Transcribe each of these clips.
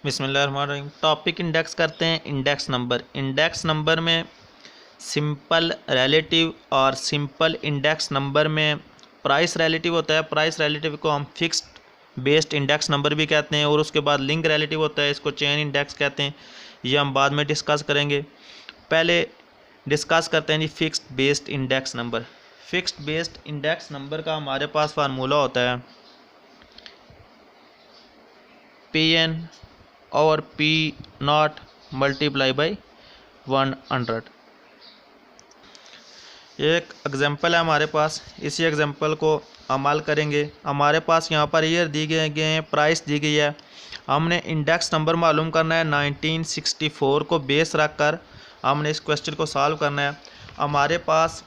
बिस्मिल्लाहिर्रहमानिर्रहीम। Topic index करते हैं। इंडेक्स नंबर में सिंपल रिलेटिव और सिंपल इंडेक्स नंबर में प्राइस रिलेटिव होता है। प्राइस रिलेटिव को हम फिक्स्ड बेस्ड इंडेक्स नंबर भी कहते हैं, और उसके बाद लिंक रिलेटिव होता है, इसको चेन इंडेक्स कहते हैं। ये हम बाद में डिस्कस करेंगे। पहले डिस्कस करते हैं जी fixed based index number. Fixed based index number का हमारे पास फार्मूला होता है Pn और P0 मल्टीप्लाई बाई 100। एक एग्जांपल है हमारे पास, इसी एग्जांपल को अमल करेंगे। हमारे पास यहाँ पर ईयर दी गए हैं, प्राइस दी गई है। हमने इंडेक्स नंबर मालूम करना है। 1964 को बेस रखकर हमने इस क्वेश्चन को सॉल्व करना है। हमारे पास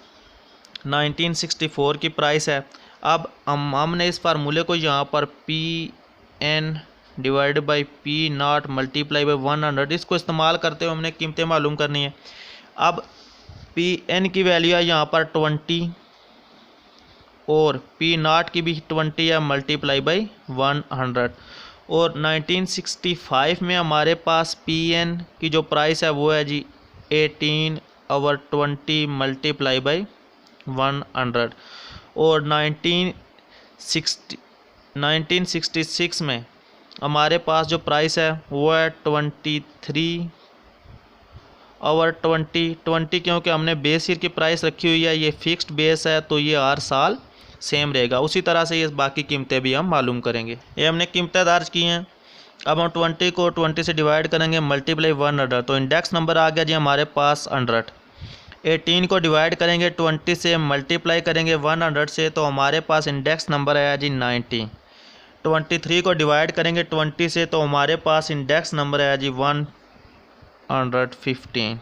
1964 की प्राइस है। अब हमने इस फार्मूले को यहाँ पर Pn divide by P0 multiply by 100 इसको इस्तेमाल करते हुए हमने कीमतें मालूम करनी है। अब Pn की वैल्यू है यहाँ पर 20 और P0 की भी 20 है मल्टीप्लाई बाई 100। और 1965 में हमारे पास Pn की जो प्राइस है वो है जी 18 और 20 मल्टीप्लाई बाई 100। और 1966 में हमारे पास जो प्राइस है वो है 23 और 20 क्योंकि हमने बेस ईयर की प्राइस रखी हुई है, ये फिक्स्ड बेस है तो ये हर साल सेम रहेगा। उसी तरह से ये बाकी कीमतें भी हम मालूम करेंगे। ये हमने कीमतें दर्ज की हैं। अब हम 20 को 20 से डिवाइड करेंगे मल्टीप्लाई 100, तो इंडेक्स नंबर आ गया जी हमारे पास 100। 18 को डिवाइड करेंगे 20 से, मल्टीप्लाई करेंगे 100 से, तो हमारे पास इंडेक्स नंबर आया जी 90। 23 को डिवाइड करेंगे 20 से, तो हमारे पास इंडेक्स नंबर आया जी 115।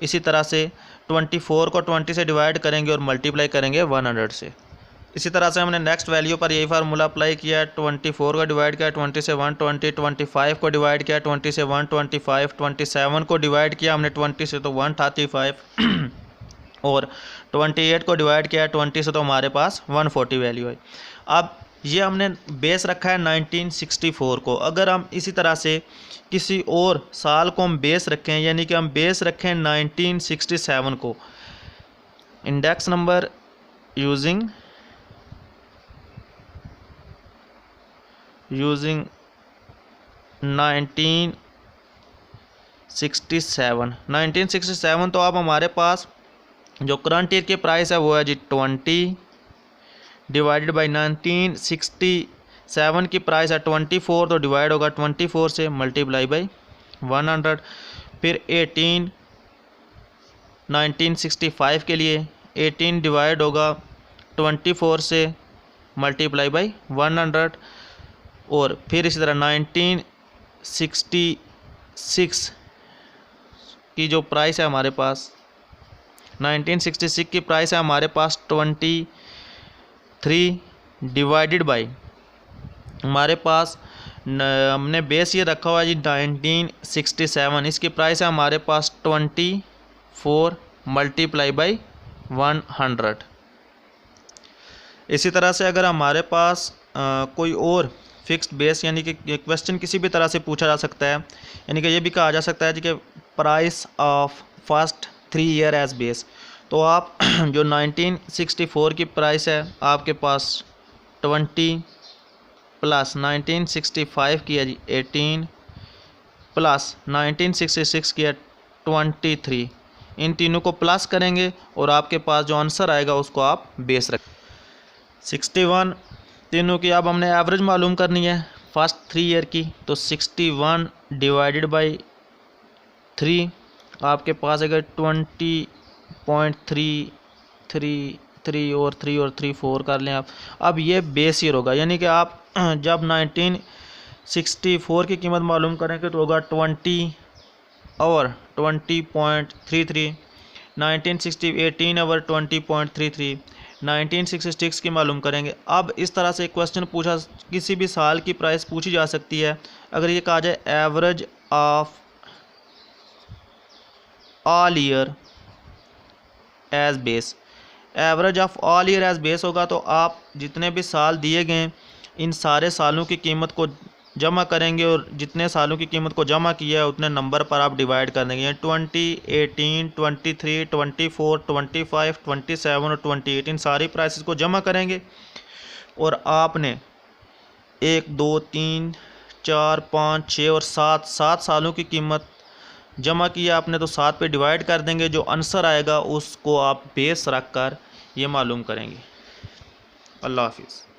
इसी तरह से 24 को 20 से डिवाइड करेंगे और मल्टीप्लाई करेंगे 100 से। इसी तरह से हमने नेक्स्ट वैल्यू पर यही फार्मूला अप्लाई किया। 24 को डिवाइड किया 20 से 120, 25 को डिवाइड किया 20 से 125, 27 को डिवाइड किया हमने 20 से तो 135 और 28 को डिवाइड किया 20 से तो हमारे पास 140 वैल्यू है। अब ये हमने बेस रखा है 1964 को। अगर हम इसी तरह से किसी और साल को हम बेस रखें, यानी कि हम बेस रखें 1967 को, इंडेक्स नंबर यूजिंग 1967, तो अब हमारे पास जो करंट ईयर की प्राइस है वो है जी 20 डिवाइडेड बाई 1967 की प्राइस है 24, तो डिवाइड होगा 24 से मल्टीप्लाई बाई 100। फिर 18 1965 के लिए 18 डिवाइड होगा 24 से मल्टीप्लाई बाई 100। और फिर इसी तरह 1966 की जो प्राइस है हमारे पास, 1966 की प्राइस है हमारे पास 23 डिवाइडेड बाई, हमारे पास हमने बेस ये रखा हुआ है जी 1967, इसकी प्राइस है हमारे पास 24 मल्टीप्लाई बाई 100। इसी तरह से अगर हमारे पास कोई और फिक्स्ड बेस, यानी कि क्वेश्चन किसी भी तरह से पूछा जा सकता है, यानी कि ये भी कहा जा सकता है जी कि price of first 3 year as base, तो आप जो 1964 की प्राइस है आपके पास 20 प्लस 1965 की है जी 18 प्लस 1966 की है 23, इन तीनों को प्लस करेंगे और आपके पास जो आंसर आएगा उसको आप बेस रखें 61। तीनों की अब हमने एवरेज मालूम करनी है फर्स्ट 3 ईयर की, तो 61 डिवाइडेड बाई 3 आपके पास अगर 20.333 और 3 और 3 4 कर लें आप। अब ये बेस ईयर होगा, यानी कि आप जब 1964 की कीमत मालूम करेंगे तो होगा 20 और 20.33, 18 और 20.33, 1966 की मालूम करेंगे। अब इस तरह से क्वेश्चन पूछा, किसी भी साल की प्राइस पूछी जा सकती है। अगर ये कहा जाए average of all year as base, average of all year as base होगा तो आप जितने भी साल दिए गए इन सारे सालों की कीमत को जमा करेंगे और जितने सालों की कीमत को जमा किया है उतने नंबर पर आप डिवाइड कर देंगे। 20, 18, 23, 24, 25, 27 और 28 इन सारी प्राइसेस को जमा करेंगे और आपने 1, 2, 3, 4, 5, 6 और 7 सालों की कीमत जमा किया आपने तो 7 पे डिवाइड कर देंगे। जो आंसर आएगा उसको आप बेस रख कर ये मालूम करेंगे। अल्लाह हाफिज़।